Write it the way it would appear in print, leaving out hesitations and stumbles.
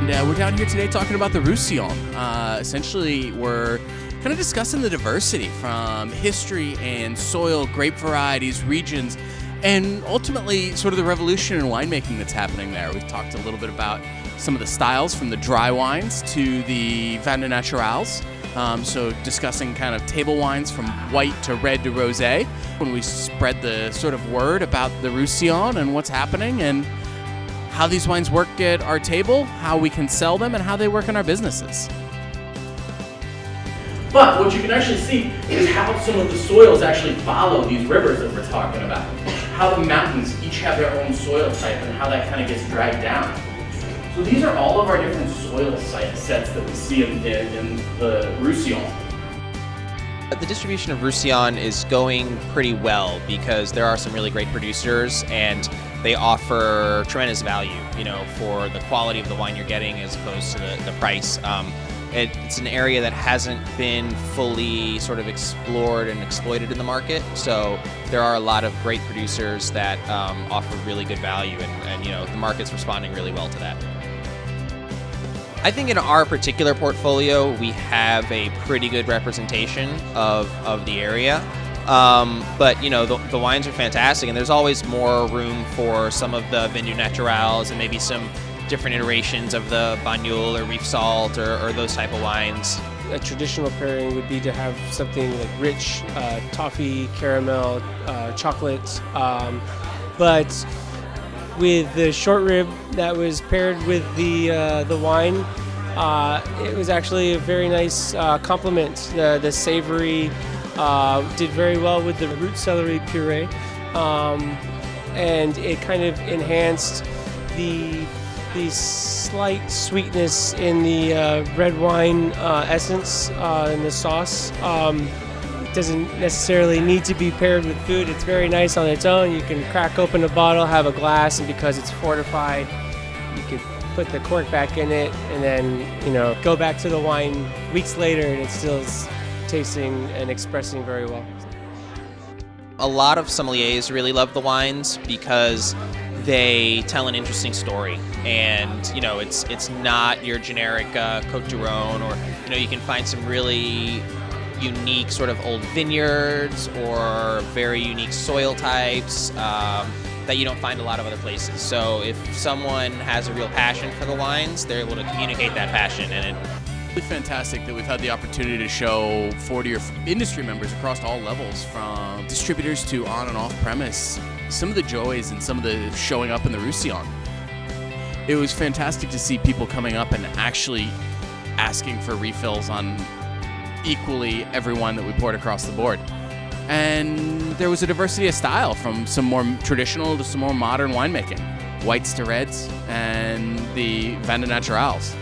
and we're down here today talking about the Roussillon. Essentially, we're kind of discussing the diversity from history and soil, grape varieties, regions, and ultimately sort of the revolution in winemaking that's happening there. We've talked a little bit about some of the styles from the dry wines to the vins naturels. So discussing kind of table wines from white to red to rosé. When we spread the sort of word about the Roussillon and what's happening and how these wines work at our table, how we can sell them, and how they work in our businesses. But what you can actually see is how some of the soils actually follow these rivers that we're talking about. How the mountains each have their own soil type and how that kind of gets dragged down. So these are all of our different soil sets that we see in the Roussillon. The distribution of Roussillon is going pretty well because there are some really great producers and they offer tremendous value, for the quality of the wine you're getting as opposed to the price. It's an area that hasn't been fully sort of explored and exploited in the market, so there are a lot of great producers that offer really good value, and the market's responding really well to that. I think in our particular portfolio, we have a pretty good representation of the area. But the wines are fantastic, and there's always more room for some of the vinos naturels and maybe some different iterations of the bagnole or reef salt or those type of wines. A traditional pairing would be to have something like rich toffee, caramel, chocolate, but with the short rib that was paired with the wine, it was actually a very nice complement. The savory did very well with the root celery puree, and it kind of enhanced the slight sweetness in the red wine essence in the sauce. It doesn't necessarily need to be paired with food. It's very nice on its own. You can crack open a bottle, have a glass, and because it's fortified, you could put the cork back in it and then go back to the wine weeks later and it still is tasting and expressing very well. A lot of sommeliers really love the wines because they tell an interesting story, and it's not your generic Côte du Rhône, or you can find some really unique sort of old vineyards or very unique soil types that you don't find a lot of other places. So if someone has a real passion for the wines, they're able to communicate that passion, and It's fantastic that we've had the opportunity to show 40 industry members across all levels, from distributors to on and off premise, some of the joys and some of the showing up in the Roussillon. It was fantastic to see people coming up and actually asking for refills on equally every wine that we poured across the board. And there was a diversity of style, from some more traditional to some more modern winemaking, whites to reds, and the vins naturels.